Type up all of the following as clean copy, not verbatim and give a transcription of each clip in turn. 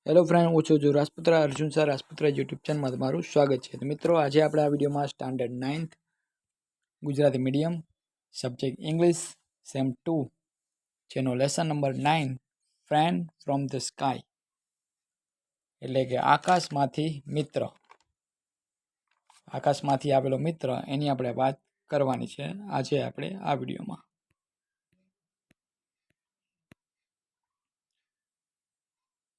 Hello friend, હું છું Rasputra Arjun sir Rasputra YouTube ચેનલમાં તમારું સ્વાગત છે। તો મિત્રો, આજે આપણે આ વિડીયોમાં standard 9th Gujarati medium subject English sem 2 જેનો lesson number 9 friend from the sky એટલે કે આકાશમાંથી મિત્ર, આકાશમાંથી આવેલો મિત્ર એની આપણે વાત કરવાની છે આજે આપણે આ વિડીયોમાં।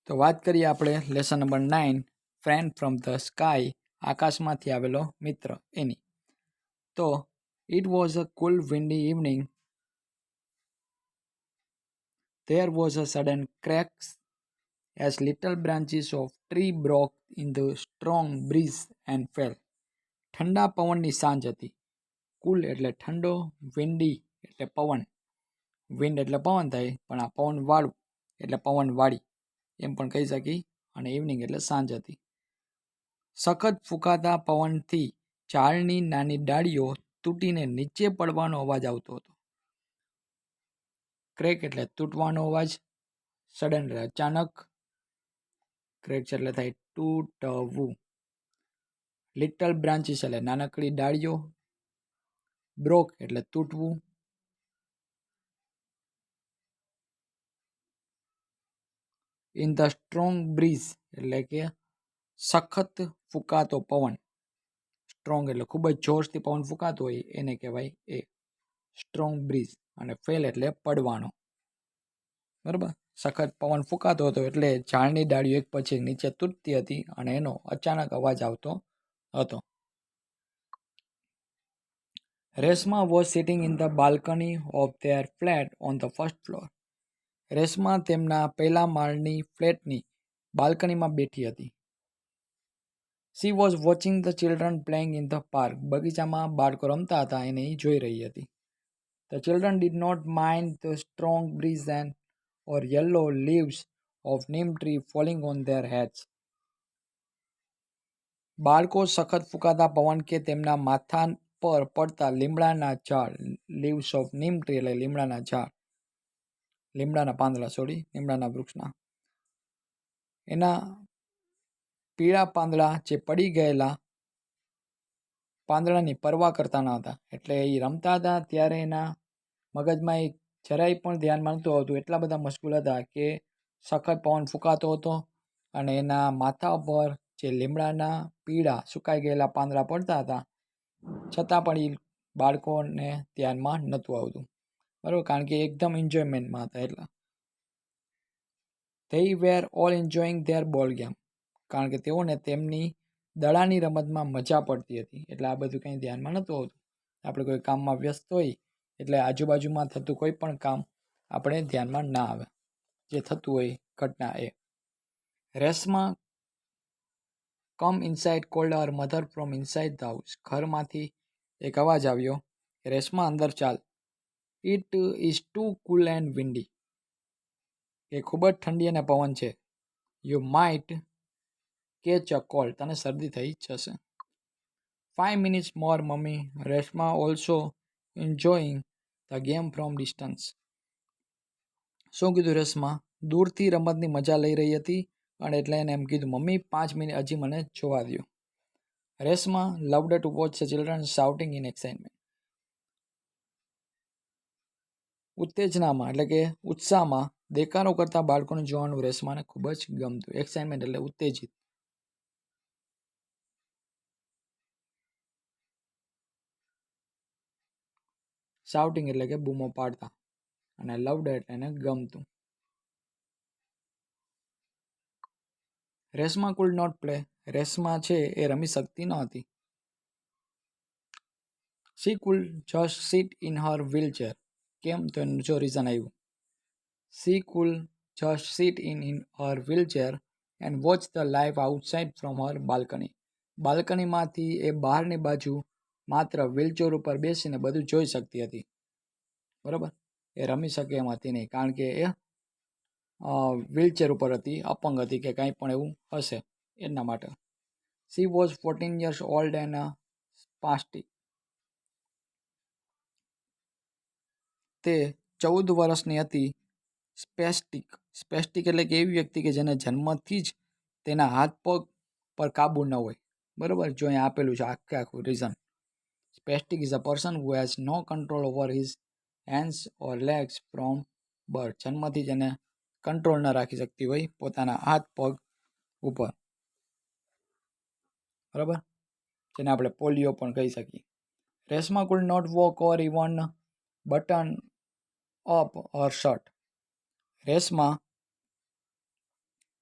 તો વાત કરીએ આપણે lesson number 9 friend from the sky આકાશમાંથી આવેલો મિત્ર એની। તો it was a cool windy evening. There was a sudden cracks as little branches of tree broke in the strong breeze and fell. ઠંડા પવનની સાંજ હતી। કુલ એટલે ઠંડો, વિન્ડી એટલે પવન, વિન્ડ એટલે પવન થાય, પણ આ પવન વાળું એટલે પવન વાળી એમ પણ કહી શકી, અને ઇવનિંગ એટલે સાંજ હતી। સખત ફૂંકાતા પવનથી ઝાડની નાની ડાળીઓ તૂટીને નીચે પડવાનો અવાજ આવતો હતો। ક્રેક એટલે તૂટવાનો અવાજ, સડન એટલે અચાનક, ક્રેક એટલે થાય તૂટવું, લિટલ બ્રાન્ચીસ એટલે નાનકડી ડાળીઓ, બ્રોક એટલે તૂટવું, ઇન ધ સ્ટ્રોંગ બ્રીઝ એટલે કે સખત ફૂંકાતો પવન, સ્ટ્રોંગ એટલે ખૂબ જ જોરથી પવન ફૂંકાતો હોય એને કહેવાય એ સ્ટ્રોંગ બ્રીઝ, અને ફેલ એટલે પડવાનો, બરાબર। સખત પવન ફૂંકાતો હતો એટલે ઝાડની ડાળીઓ એક પછી નીચે તૂટતી હતી અને એનો અચાનક અવાજ આવતો હતો। Reshma was sitting in the balcony of their flat on the first floor. Reshma તેમના પહેલા માળની ફ્લેટની બાલ્કનીમાં બેઠી હતી। She was watching the children playing in the park. બગીચામાં બાળકો રમતા હતા એને એ જોઈ રહી હતી। The children did not mind the strong breeze and or yellow leaves of neem tree falling on their heads. બાળકો સખત ફૂંકાતા પવન કે તેમના માથા પર પડતા લીમડાના ઝાડ, લીવ્સ ઓફ નીમ ટ્રી એટલે લીમડાના ઝાડ, લીમડાના પાંદડા, લીમડાના વૃક્ષના, એના પીળા પાંદડા જે પડી ગયેલા પાંદડાની પરવા કરતા ન હતા। એટલે એ રમતા હતા ત્યારે એના મગજમાં એક જરાય પણ ધ્યાનમાં નહોતું આવતું, એટલા બધા મશગુલ હતા કે સખત પવન ફૂંકાતો હતો અને એના માથા પર જે લીમડાના પીળા સુકાઈ ગયેલા પાંદડા પડતા હતા, છતાં પણ એ બાળકોને ધ્યાનમાં નહોતું આવતું, બરાબર, કારણ કે એકદમ એન્જોયમેન્ટમાં હતા એટલા। they were all enjoying their ball game. કારણ કે તેઓને તેમની દડાની રમતમાં મજા પડતી હતી, એટલે આ બધું કંઈ ધ્યાનમાં નહોતું આવતું। આપણે કોઈ કામમાં વ્યસ્ત હોય એટલે આજુબાજુમાં થતું કોઈ પણ કામ આપણે ધ્યાનમાં ના આવે, જે થતું હોય ઘટના એ। Reshma come inside called her mother from inside the house. ઘરમાંથી એક અવાજ આવ્યો, રેશમા અંદર ચાલ. It is too cool and windy. એ ખૂબ જ ઠંડી અને પવન છે. You might catch a cold. તને શરદી થઈ જશે. 5 minutes more mummy. Reshma also enjoying the game from distance. શું કીધું રેશમા? દૂરથી રમતની મજા લઈ રહી હતી અને એટલે એને એમ કીધું, મમ્મી 5 મિનિટ હજી મને જોવા દો. Reshma loved to watch the children shouting in excitement. ઉત્તેજનામાં એટલે કે ઉત્સાહમાં દેકારો કરતા બાળકોને જોવાનું રેશમાને ખૂબ જ ગમતું. એક્સાઇટમેન્ટ એટલે ઉત્તેજિત. શાઉટિંગ એટલે કે બૂમો પાડતા, અને લવડ એટલે એને ગમતું. Reshma could not play. Reshma છે એ રમી શકતી ન હતી. She could just sit in her wheelchair. કેમ? તો એનું જો રીઝન આવ્યું. She could just sit in her wheelchair and watch the life outside from her balcony. બાલ્કનીમાંથી એ બહારની બાજુ માત્ર વ્હીલચેર ઉપર બેસીને બધું જોઈ શકતી હતી, બરાબર। એ રમી શકે એમ હતી નહીં, કારણ કે એ વ્હીલચેર ઉપર હતી, અપંગ હતી કે કંઈ પણ એવું હશે એના માટે. She was 14 years old and spastic. તે 14 વર્ષની હતી, સ્પેસ્ટિક સ્પેસ્ટિક એટલે કે એવી વ્યક્તિ કે જેને જન્મથી જ તેના હાથ પગ પર કાબુ ન હોય. બરાબર, જો અહીંયા આપેલું છે આખું reason. Spastic is a person who has no control over his hands or legs from birth. જન્મથી જ એને કંટ્રોલ ન રાખી શકતી હોય પોતાના હાથ પગ ઉપર. બરાબર, જેને આપણે પોલિયો પણ કહી શકીએ. Reshma could not walk or even button up her shirt. Reshma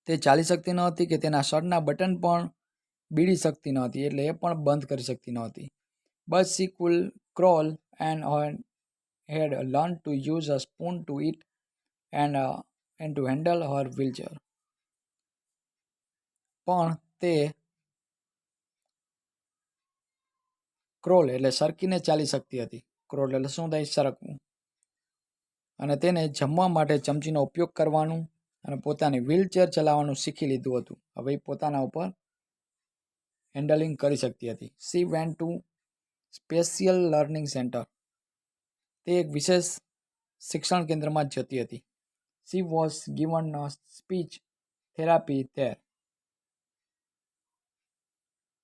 તે ચાલી શકતી ન હતી કે તેના શર્ટના બટન પણ બીડી શકતી ન હતી, એટલે એ પણ બંધ કરી શકતી ન હતી. But she could crawl and had learned to use a spoon to eat and to handle her wheelchair. પણ તે ક્રોલ એટલે સરકીને ચાલી શકતી હતી. ક્રોલ એટલે શું થાય? સરકવું. અને તેને જમવા માટે ચમચીનો ઉપયોગ કરવાનું અને પોતાની વ્હીલચેર ચલાવવાનું શીખી લીધું હતું. હવે પોતાના ઉપર હેન્ડલિંગ કરી શકતી હતી. C went to special learning centre. તે એક વિશેષ શિક્ષણ કેન્દ્રમાં જતી હતી. She was given a speech therapy there.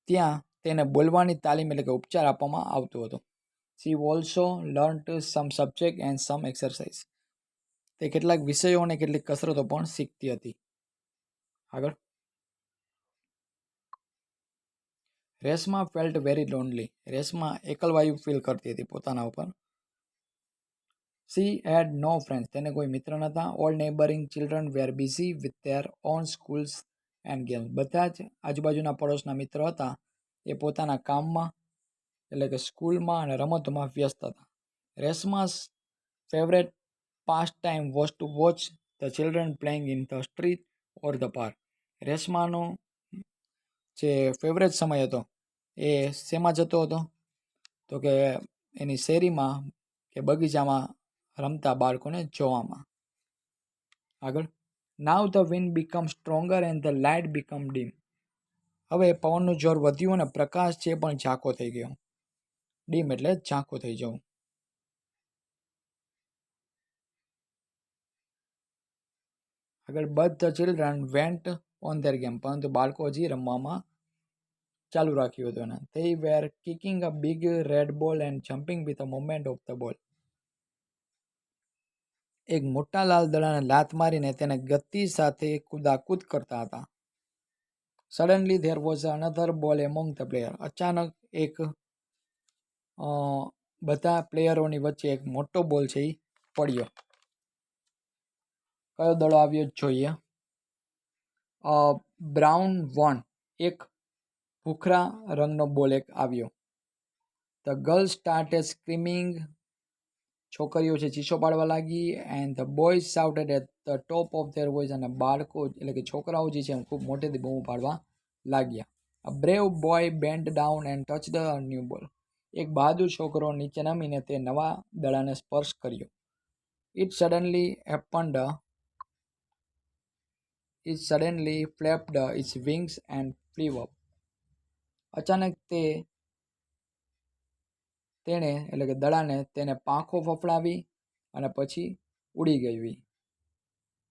ત્યાં તેને બોલવાની તાલીમ એટલે કે ઉપચાર આપવામાં આવતો હતો. She also learned some subject and some exercise. તે કેટલાક વિષયો અને કેટલીક કસરતો પણ શીખતી હતી. આગળ. Reshma felt very lonely. Reshma એકલવાયુ ફીલ કરતી હતી પોતાના ઉપર. She had no friends. તેને કોઈ મિત્ર નહોતા. All neighbouring children were busy with their own schools and games. બધા જ આજુબાજુના પડોશના મિત્રો હતા એ પોતાના કામમાં એટલે કે સ્કૂલમાં અને રમતોમાં વ્યસ્ત હતા. Reshma's favourite pastime was to watch the children playing in the street or the park. રેશમાનો જે ફેવરેટ સમય હતો એ શેમાં જતો હતો? તો કે એની શેરીમાં કે બગીચામાં રમતા બાળકોને જોવામાં. આગળ. નાવ the wind become stronger and the light become dim. હવે પવનનું જોર વધ્યું અને પ્રકાશ છે પણ ઝાંખો થઈ ગયો. ડીમ એટલે ઝાંખું થઈ જવું. આગળ. But the children went on there game. પરંતુ બાળકો હજી રમવામાં ચાલુ રાખ્યું હતું એને. They were kicking a big red ball and jumping with the movement of the ball. એક મોટા લાલ દડાને લાત મારીને તેને ગતિ સાથે કૂદાકૂદ કરતા હતા. સડનલી ધેર વોઝ અનધર બોલ એમોંગ ધ પ્લેયર. અચાનક એક બધા પ્લેયરોની વચ્ચે એક મોટો બોલ છે એ પડ્યો. કયો દડો આવ્યો જોઈએ? Brown one. એક ભૂખરા રંગનો બોલ એક આવ્યો. The girl started screaming. છોકરીઓ છે ચીસો પાડવા લાગી. And the boys shouted at the top of their voice. અને બાળકો એટલે કે છોકરાઓ જે છે ખૂબ મોટેથી બૂમો પાડવા લાગ્યા. A brave boy bent down and touch the new બોલ. એક બહાદુર છોકરો નીચે નમીને તે નવા દડાને સ્પર્શ કર્યો. It suddenly flapped its wings and flew up. અચાનક તેણે એટલે કે દડાને તેને પાંખો ફફડાવી અને પછી ઉડી ગઈ.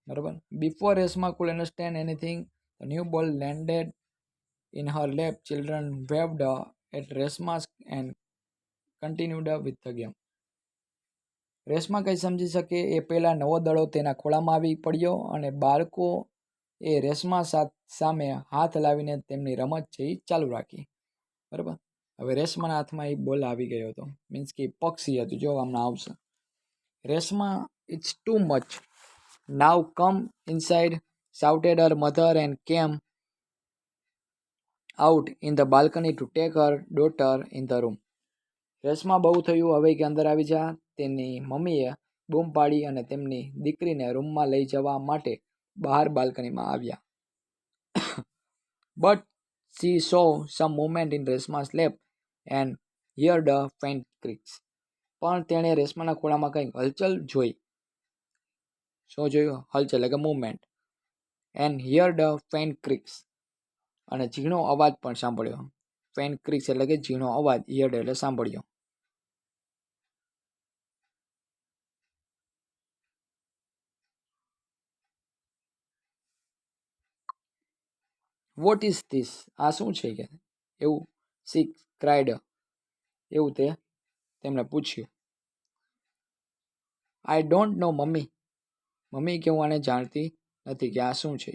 બરાબર. Before Reshma could understand anything the new ball landed in her lap. Children waved at Reshma and continued with the game. Reshma કંઈ સમજી શકે એ પહેલાં નવો દડો તેના ખોળામાં આવી પડ્યો અને બાળકો એ રેશમા સામે હાથ લાવીને તેમની રમત છે એ ચાલુ રાખી. બરાબર. હવે રેશમાના હાથમાં એ બોલ આવી ગયો હતો. મીન્સ કે પક્ષી હતું. જો હમણાં આવશે. Reshma, it's too much. Now come inside shouted her mother and came out in the balcony to take her daughter in the room. Reshma, બહુ થયું, હવે કે અંદર આવી જા. તેની મમ્મીએ બૂમ પાડી અને તેમની દીકરીને રૂમમાં લઈ જવા માટે બહાર બાલ્કનીમાં આવ્યા. But she saw some movement in Reshma's lap and heard a faint creaks. પણ તેણે રેશમાના ખોળામાં કંઈક હલચલ જોઈ. શું જોયું? હલચલ એટલે કે movement. And heard a faint creaks. અને ઝીણો અવાજ પણ સાંભળ્યો. ફેન્ટ ક્રિક્સ એટલે કે ઝીણો અવાજ. હિયર્ડ એટલે સાંભળ્યો. What is this? આ શું છે કે એવું સી ક્રાઇડ, એવું તેમણે પૂછ્યું. I don't know mummy. Mummy કે હું આને જાણતી નથી કે આ શું છે.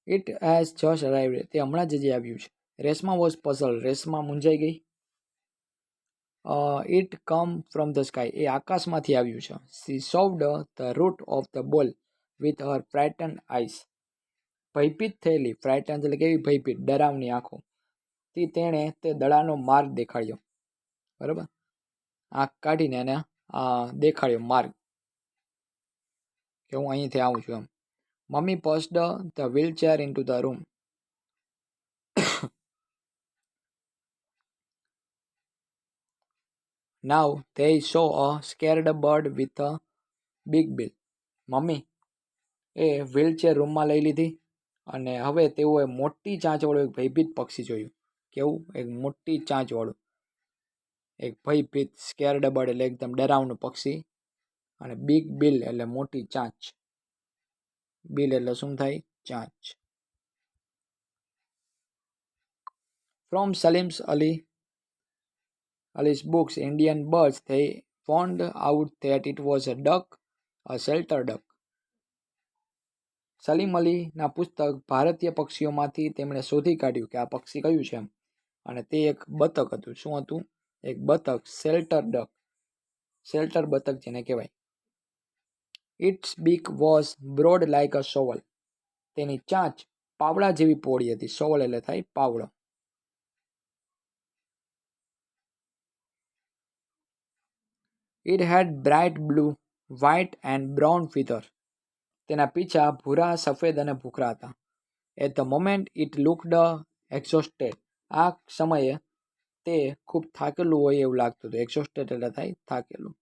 It has just arrived. તે હમણાં જ આવ્યું છે. Reshma was puzzle. રેશમા મૂંઝાઈ ગઈ. It come from the sky. એ આકાશમાંથી આવ્યું છે. She showed the root of the ball with her frighten eyes. ભયભીત થયેલી, ફ્રાઇટન એટલે કેવી ભયભીત, ડરાવની આંખો. તેણે તે દડાનો માર્ગ દેખાડ્યો. બરાબર, આંખ કાઢીને એને દેખાડ્યો માર્ગ કે હું અહીંથી આવું છું એમ. Mummy pushed the wheelchair in to the room. Now they saw a scared bird with a big bill. Mummy એ વ્હીલચેર રૂમમાં લઈ લીધી અને હવે તેઓએ મોટી ચાંચવાળું એક ભયભીત પક્ષી જોયું. કેવું? એક મોટી ચાંચવાળું એક ભયભીત, સ્કેર્ડ બર્ડ એટલે એકદમ ડરાવનું પક્ષી, અને બિગ બિલ એટલે મોટી ચાંચ. બિલ એટલે શું થાય? ચાંચ. From Salim's Ali's books, Indian birds, they found out that it was a duck, a shelter duck. Salim અલીના પુસ્તક ભારતીય પક્ષીઓમાંથી તેમણે શોધી કાઢ્યું કે આ પક્ષી કયું છે એમ, અને તે એક બતક હતું. શું હતું? એક બતક, શેલ્ટર ડક. શેલ્ટર બતક જેને કહેવાય. ઇટ્સ બીક વોઝ બ્રોડ લાઇક અ સોવલ. તેની ચાંચ પાવડા જેવી પહોળી હતી. સોવલ એટલે થાય પાવડો. It had bright blue, white and brown feathers. તેના પીછા ભૂરા, સફેદ અને ભૂખરા હતા. At the moment it looked exhausted. આ સમયે તે ખૂબ થાકેલું હોય એવું લાગતું હતું. એક્ઝોસ્ટેડ એટલે થાય થાકેલું.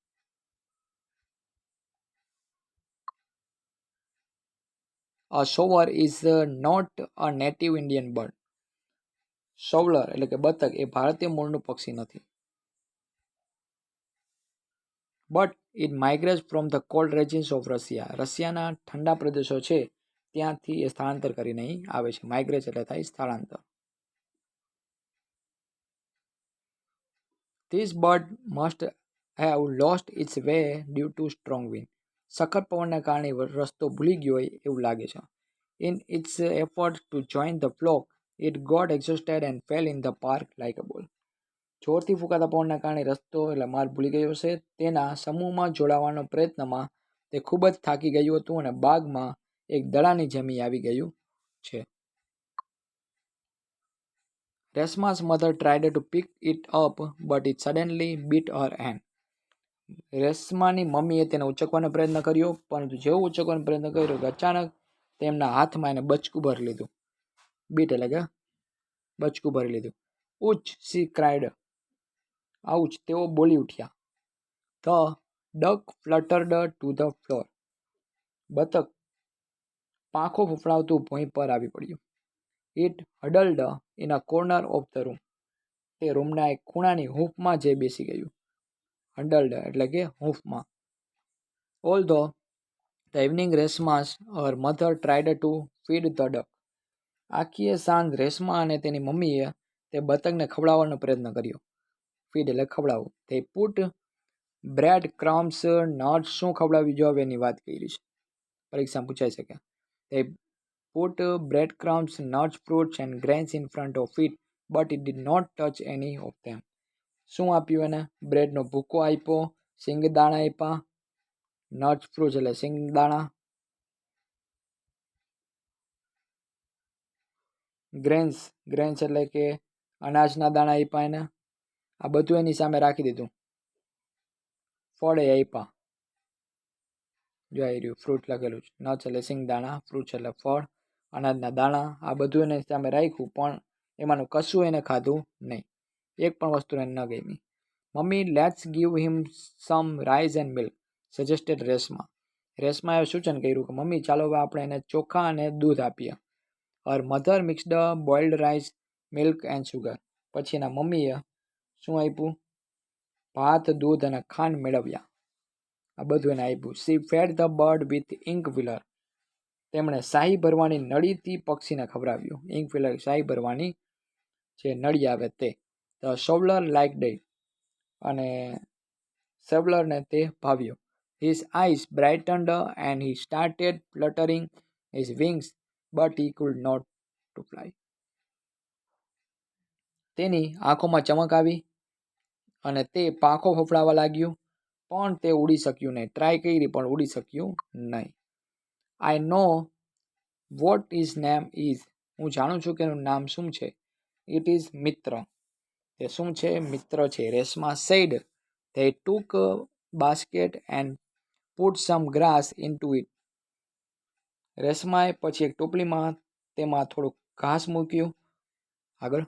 A sower is not a native Indian bird. સોવલર એટલે કે બતક એ ભારતીય મૂળનું પક્ષી નથી. But it migrates from the cold regions of Russia. રશિયાના ઠંડા પ્રદેશો છે ત્યાંથી એ સ્થળાંતર કરીને અહીં આવે છે. માઇગ્રેટ એટલે થાય સ્થળાંતર. This bird must have lost its way due to strong wind. સખત પવનના કારણે રસ્તો ભૂલી ગયો હોય એવું લાગે છે. In its effort to join the flock, it got exhausted and fell in the park like a ball. જોરથી ફૂંકાતા પવનના કારણે રસ્તો એટલે માર્ગ ભૂલી ગયો છે. તેના સમૂહમાં જોડાવાનો પ્રયત્નમાં તે ખૂબ જ થાકી ગયું હતું અને બાગમાં એક દડાની જમી આવી ગયું છે. Reshma's mother tried to pick it up, but it suddenly bit her hand. રેશમાની મમ્મીએ તેને ઉચકવાનો પ્રયત્ન કર્યો, પરંતુ જેવો ઉચકવાનો પ્રયત્ન કર્યો કે અચાનક તેમના હાથમાં એને બચકું ભરી લીધું. બીટ એટલે કે બચકું ભરી લીધું. ઉચ, સી ક્રાઇડ. આઉચ, તેઓ બોલી ઉઠ્યા. The duck fluttered to the floor. બતક પાંખો ફૂફડાવતું ભોંય પર આવી પડ્યું. It huddled in a corner of the room. તે રૂમના એક ખૂણાની હૂંફમાં જઈ બેસી ગયું. હડલ્ડ એટલે કે હૂંફમાં. Although the evening Reshma's her mother tried to feed the duck. આખી સાંજ રેશમા અને તેની મમ્મીએ તે બતકને ખવડાવવાનો પ્રયત્ન કર્યો. ફીડ એટલે ખવડાવવું. તે પુટ બ્રેડ ક્રમ્સ નટ્સ. શું ખવડાવ્યું? જો એની વાત કરી છે, પરીક્ષામાં પૂછાઈ શકે. તે put bread crumbs, nuts, fruits and grains in front of it, but it did not touch any of them. શું આપ્યું એને? બ્રેડનો ભૂકો આપ્યો, સિંગદાણા આપ્યા. નટ્સ, ફ્રૂટ્સ એટલે સિંગદાણા. ગ્રેન્સ, ગ્રેન્સ એટલે કે અનાજના દાણા આપ્યા એને. આ બધું એની સામે રાખી દીધું. ફળ એ આપ્યા. જો આવી રહ્યું ફ્રૂટ લખેલું છે. નટ્સ એટલે સિંગદાણા, ફ્રૂટ્સ એટલે ફળ, અનાજના દાણા. આ બધું એને સામે રાખ્યું, પણ એમાંનું કશું એને ખાધું નહીં. એક પણ વસ્તુ એને ન ગમી. Mummy, let's give him some rice and milk, suggested Reshma. રેશમાએ સૂચન કર્યું કે મમ્મી ચાલો હવે આપણે એને ચોખા અને દૂધ આપીએ. Her mother mixed boiled rice, milk and sugar. પછી એના મમ્મીએ શું આપ્યું? ભાત, દૂધ અને ખાંડ મેળવ્યા. આ બધું એને આપ્યું. She fed the bird with ink filler. તેમણે શાહી ભરવાની નળીથી પક્ષીને ખવડાવ્યું. ઇંક ફિલર શાહી ભરવાની જે નળી આવે તે. The shoveler liked that. અને સેવલરને તે ભાવ્યો. His eyes brightened and he started fluttering his wings, but he could not to fly. તેની આંખોમાં ચમક આવી અને તે પાંખો ફફડાવા લાગ્યું, પણ તે ઉડી શક્યું નહીં. ટ્રાય કરી પણ ઉડી શક્યું નહીં. I know what his name is. હું જાણું છું કે એનું નામ શું છે. ઇટ ઇઝ મિત્ર. તે શું છે? મિત્ર છે. Reshma said they took a basket and put some grass into it. રેશમાએ પછી એક ટોપલીમાં તેમાં થોડુંક ઘાસ મૂક્યું. આગળ.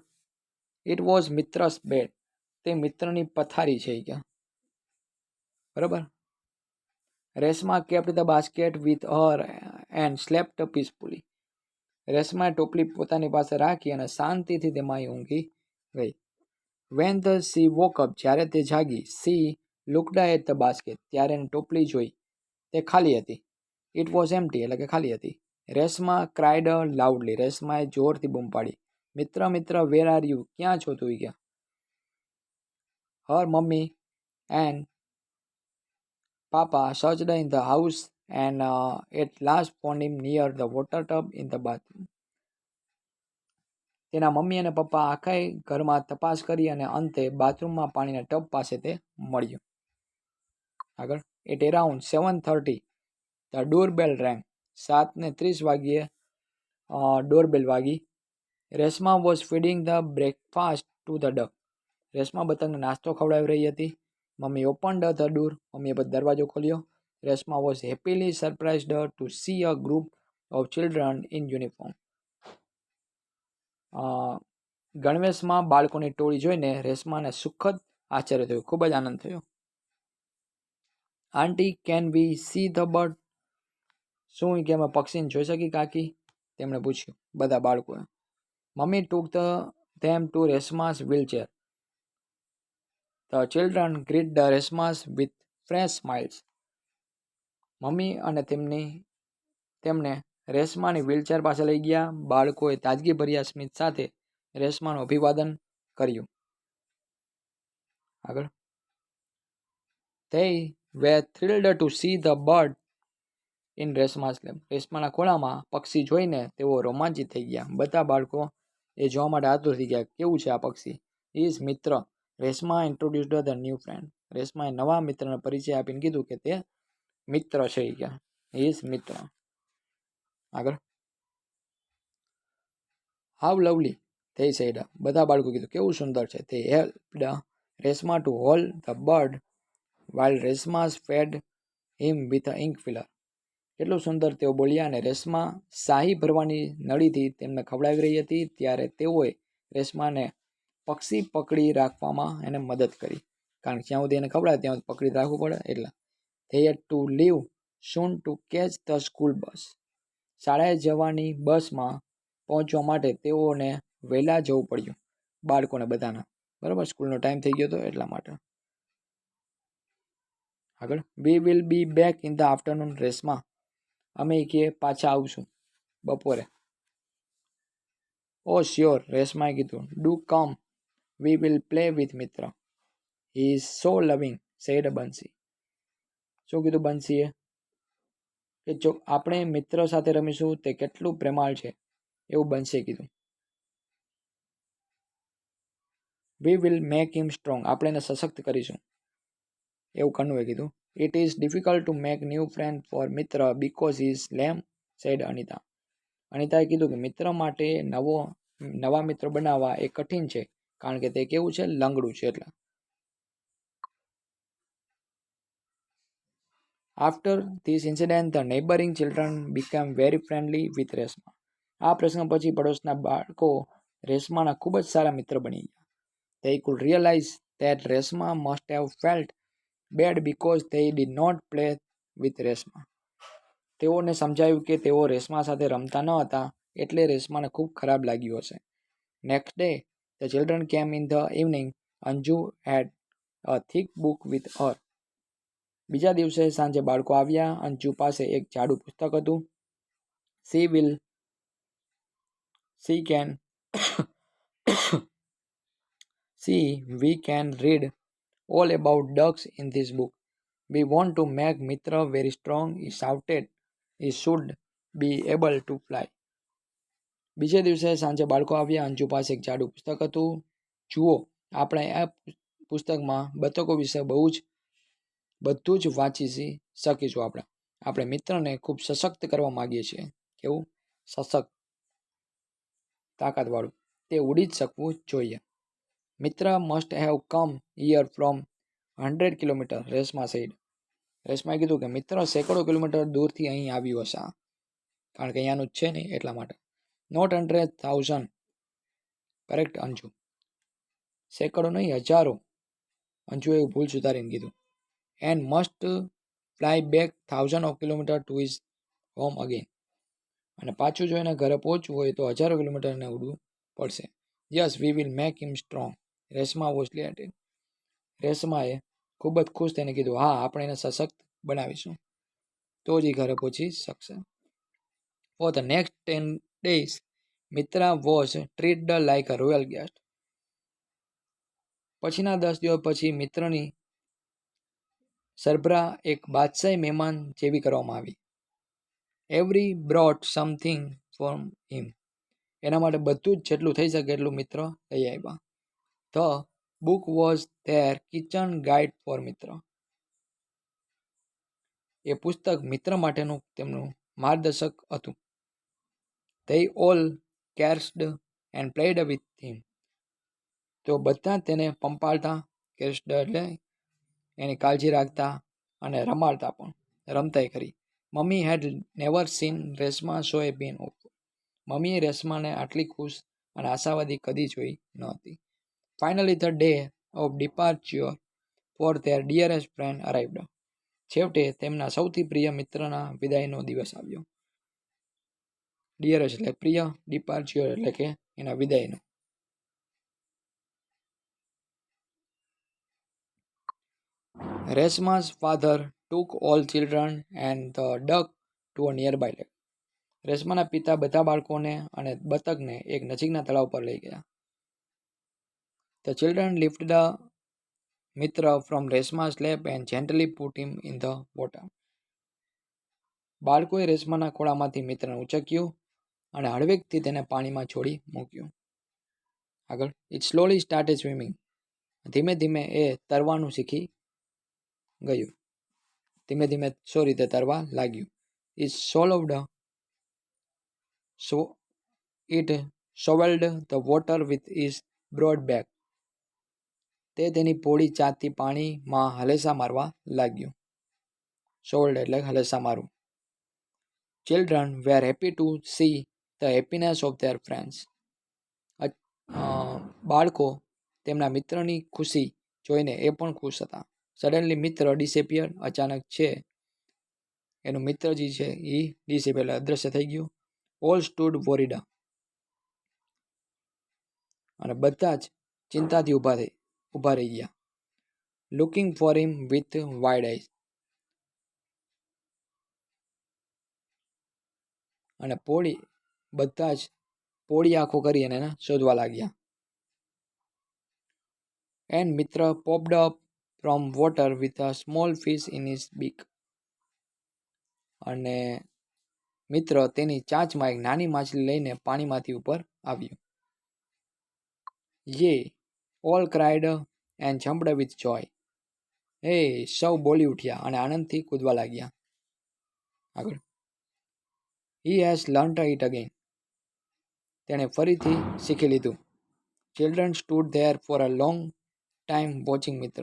It was Mitra's bed. તે મિત્રની પથારી છે કે બરાબર. Reshma kept the basket with her and slept peacefully. રેશમાએ ટોપલી પોતાની પાસે રાખી અને શાંતિથી તેમાં ઊંઘી ગઈ. When the she woke up. જ્યારે તે જાગી. She looked at the basket. ત્યારે એને ટોપલી જોઈ. તે ખાલી હતી. It was empty. એટલે કે ખાલી હતી. Reshma cried loudly. રેશમાએ જોરથી બૂમ પાડી. મિત્ર મિત્ર વેર આર યુ. ક્યાં છો તું? ક્યાં? Her mummy and papa searched in the house and at last found him near the water tub in the bathroom. તેના મમ્મી અને પપ્પા આખા ઘરમાં તપાસ કરી અને અંતે બાથરૂમમાં પાણીના ટબ પાસે તે મળ્યું. આગળ. At around 7:30 the doorbell rang. 7:30 વાગ્યે ડોરબેલ વાગી. Reshma was feeding the breakfast to the duck. Reshma બતકને નાસ્તો ખવડાવી રહી હતી. Mummy opened the door. મમ્મીએ પછી દરવાજો ખોલ્યો. Reshma was happily surprised to see a group of children in uniform. ગણવેશમાં બાળકોની ટોળી જોઈને રેશમાને સુખદ આશ્ચર્ય થયું. ખૂબ જ આનંદ થયો. Aunty can we see the bird. શું કે અમે પક્ષીને જોઈ શકી કાકી? તેમણે પૂછ્યું બધા બાળકોએ. Mummy took them to Reshma's wheelchair. The children greet the Reshma's with fresh smiles. Mummy અને તેમને રેશમાની વ્હીલચેર પાસે લઈ ગયા. બાળકોએ તાજગીભર્યા સ્મિત સાથે રેશમાનું અભિવાદન કર્યું. આગળ. They were thrilled to see the bird in રેશમા's lap. રેશમાના ખોળામાં પક્ષી જોઈને તેઓ રોમાંચિત થઈ ગયા. બધા બાળકો એ જોવા માટે આતુર થઈ ગયા. કેવું છે આ પક્ષી? Is Mitra. Reshma introduced the new friend. રેશમાએ નવા મિત્રનો પરિચય આપીને કીધું કે તે મિત્ર છે. કે ઇઝ મિત્ર. આગળ. How lovely they said. બધા બાળકો કીધું કેવું સુંદર છે. they helped Reshma to hold the bird while Reshma fed him with ink filler. કેટલું સુંદર તેઓ બોલ્યા. અને રેશમા શાહી ભરવાની નળીથી તેમને ખવડાવી રહી હતી ત્યારે તેઓએ રેશમાને પક્ષી પકડી રાખવામાં એને મદદ કરી. કારણ કે જ્યાં સુધી એને ખવડાવે ત્યાં પકડી રાખવું પડે એટલે. they had to leave soon to catch the school bus. શાળાએ જવાની બસમાં પહોંચવા માટે તેઓને વહેલા જવું પડ્યું. બાળકોને બધાના બરાબર. સ્કૂલનો ટાઈમ થઈ ગયો હતો એટલા માટે. આગળ. We will be back in the afternoon. Reshma અમે કે પાછા આવશું બપોરે. Oh sure. રેશમાએ કીધું. Do come. We will play with Mitra. He is so લવિંગ સેડ બંસી. શું કીધું બંસીએ? કે જો આપણે મિત્ર સાથે રમીશું તે કેટલું પ્રેમાળ છે એવું બંસીએ કીધું. We will make him strong. આપણે એને સશક્ત કરીશું એવું કનુએ કીધું. It is difficult to make new friend for Mitra because is lame said Anita. અનિતાએ કીધું કે મિત્ર માટે નવા મિત્ર બનાવવા એ કઠિન છે કારણ કે તે કેવું છે? લંગડું છે એટલે. After this incident the neighbouring children became very friendly with Reshma. આ પ્રસંગ પછી પડોશના બાળકો રેશમાના ખૂબ જ સારા મિત્ર બની ગયા. They could realize that Reshma must have felt bad because they did not play with Reshma. તેઓને સમજાયું કે તેઓ રેશમા સાથે રમતા ન હતા એટલે રેશમાને ખૂબ ખરાબ લાગ્યું હશે. નેક્સ્ટ ડે ધ ચિલ્ડ્રન કેમ in the evening. Anju had a thick book with her. બીજા દિવસે સાંજે બાળકો આવ્યા. અંજુ પાસે એક જાડું પુસ્તક હતું. She can we can read all about ducks in this book. We want to make Mitra very strong. He shouted. He should be able to fly. બીજે દિવસે સાંજે બાળકો આવ્યા. અંજુ પાસે એક જાડું પુસ્તક હતું. જુઓ, આપણે આ પુસ્તકમાં બતકો વિશે બધું જ વાંચી શકીશું. આપણે મિત્રને ખૂબ સશક્ત કરવા માંગીએ છીએ. કેવું? સશક્ત, તાકાતવાળું. તે ઉડી જ શકવું જોઈએ. Mitra must have come here from 100 kilometre, Reshma said. રેશમાએ કીધું કે મિત્ર સેંકડો કિલોમીટર દૂરથી અહીં આવ્યું હશે, કારણ કે અહીંયાનું જ છે નહીં એટલા માટે. Not 100,000, correct Anju. સેંકડો નહીં, હજારો. અંજુએ ભૂલ સુધારીને કીધું. And must fly back 1000 of kilometre to his home again. અને પાછું જો એને ઘરે પહોંચવું હોય તો 1000 કિલોમીટરને ઉડવું પડશે. Yes, we will make him strong. Reshma was delighted. રેશમાએ ખૂબ જ ખુશ થઈને કીધું, હા, આપણે એને સશક્ત બનાવીશું, તો જ એ ઘરે પહોંચી શકશે. For the next 10 days, Mitra was treated like a royal guest. પછીના 10 દિવસ પછી મિત્રની સરભરા એક બાદશાહી મહેમાન જેવી કરવામાં આવી. એવરી બ્રોટ સમથિંગ ફ્રોમ હિમ. એના માટે બધું જ જેટલું થઈ શકે એટલું મિત્ર લઈ આવ્યા. The book was their kitchen guide for Mitra. એ પુસ્તક મિત્ર માટેનું તેમનું માર્ગદર્શક હતું. They all caressed and played with him. તો બધા તેને પંપાળતા, કેર્સ્ડ એટલે એની કાળજી રાખતા, અને રમાડતા પણ, રમતાય ખરી. Mummy had never seen Reshma so happy and hopeful. મમ્મીએ રેશમાને આટલી ખુશ અને આશાવાદી કદી જોઈ ન હતી. Finally the day of departure for their dearest friend arrived. છેવટે તેમના સૌથી પ્રિય મિત્રના વિદાયનો દિવસ આવ્યો. ડિયરેસ્ટ એટલે પ્રિય, ડિપાર્ચ્યોર એટલે કે એના વિદાયનો. રેશમા's father took all children and the duck to a nearby lake. રેશમાના પિતા બધા બાળકોને અને બતકને એક નજીકના તળાવ પર લઈ ગયા. The children lifted the Mitra from Reshma's lap and gently put him in the water. બાળકોએ રેશમાના ખોળામાંથી મિત્રને ઉચક્યું અને હળવેકથી તેને પાણીમાં છોડી મૂક્યું. આગળ. It slowly started swimming. ધીમે ધીમે એ તરવાનું શીખી ગયું. ધીમે ધીમે તે તરવા લાગ્યું. It shoveled the water with his broad back. તે તેની પહોળી ચાંચથી પાણીમાં હલેસા મારવા લાગ્યું. shoveled એટલે હલેસા મારવું. Children were happy to see the happiness of their friends. બાળકો તેમના મિત્રની ખુશી જોઈને એ પણ ખુશ હતા. સડનલી મિત્ર ડિસેપિયર. અચાનક છે એનું મિત્ર જે છે એ ડિસેપિયર અદ્રશ્ય થઈ ગયું. All stood worried. અને બધા જ ચિંતાથી ઊભા રહી ગયા. Looking for him with wide eyes. અને બધા જ પોળી આંખો કરી અને એને શોધવા લાગ્યા. એન્ડ મિત્ર popped up from water with a small fish in his બીક. અને મિત્ર તેની ચાંચમાં એક નાની માછલી લઈને પાણીમાંથી ઉપર આવ્યું. Yay all cried and jumped with joy. એ સૌ બોલી ઉઠ્યા અને આનંદથી કૂદવા લાગ્યા. આગળ. He has learnt it again. તેણે ફરીથી શીખી લીધું. Children stood there for a long time watching Mitra.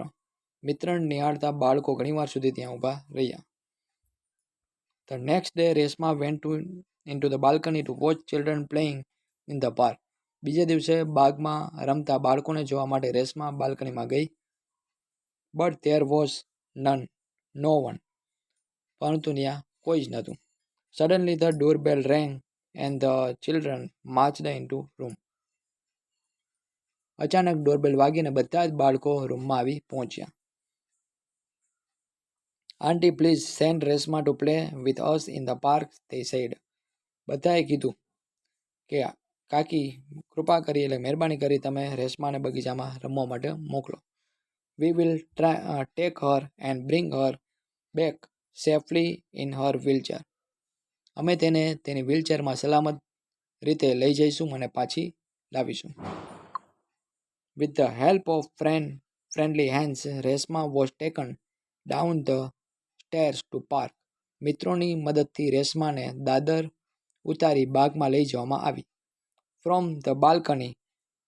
મિત્રને નિહાળતા બાળકો ઘણીવાર સુધી ત્યાં ઊભા રહ્યા. The next day, Reshma went into the balcony to watch children playing in the park. બીજે દિવસે બાગમાં રમતા બાળકોને જોવા માટે રેશમા બાલ્કનીમાં ગઈ. But there was no one. પરંતુ ત્યાં કોઈ જ નહોતું. Suddenly the doorbell rang and the children marched into room. અચાનક ડોરબેલ વાગીને બધા જ બાળકો રૂમમાં આવી પહોંચ્યા. Aunty please send Reshma to play with us in the park, they said. બધાએ કીધું કે કાકી કૃપા કરી એટલે મહેરબાની કરી તમે રેશમાને બગીચામાં રમવા માટે મોકલો. We will take Har and bring her back safely in her wheelchair. અમે તેને તેની વ્હીલચેરમાં સલામત રીતે લઈ જઈશું અને પાછી લાવીશું. With the help of friendly hands Reshma was taken down the stairs to park. મિત્રોની મદદથી રેશમાને દાદર ઉતારી બાગમાં લઈ જવામાં આવી. From the balcony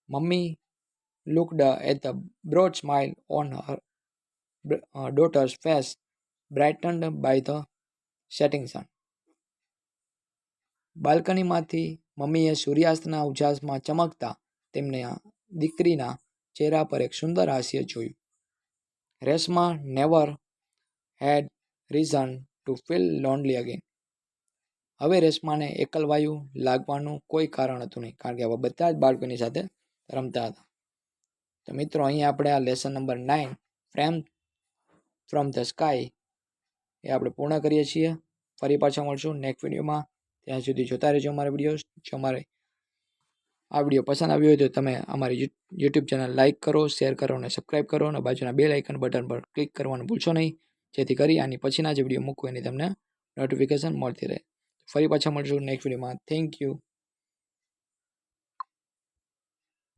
mummy looked at the broad smile on her daughter's face brightened by the setting sun. બાલ્કનીમાંથી મમ્મીએ સૂર્યાસ્તના ઉજાસમાં ચમકતા તેમના દીકરીના ચહેરા પર એક સુંદર હાસ્ય જોયું. Reshma never had reason to feel lonely again. હવે રેશમાને એકલવાયું લાગવાનું કોઈ કારણ હતું નહીં, કારણ કે હવે બધા જ બાળકોની સાથે રમતા હતા. તો મિત્રો, અહીંયા આપણે આ lesson number 9 friend from the sky એ આપણે પૂર્ણ કરીએ છીએ. ફરી પાછા મળશું નેક્સ્ટ વિડીયોમાં. ત્યાં સુધી જોતા રહેજો અમારા વિડીયોઝ. જો અમારે આ વિડીયો પસંદ આવ્યો હોય તો તમે અમારી યુટ્યુબ ચેનલ લાઇક કરો, શેર કરો અને સબસ્ક્રાઈબ કરો અને બાજુના બેલ આઇકન બટન પર ક્લિક કરવાનું ભૂલશો નહીં, જેથી કરી આની પછીના જે વિડીયો મૂકું એની તમને નોટિફિકેશન મળતી રહે. ફરી પાછા મળશું નેક્સ્ટ વિડીયોમાં. Thank you.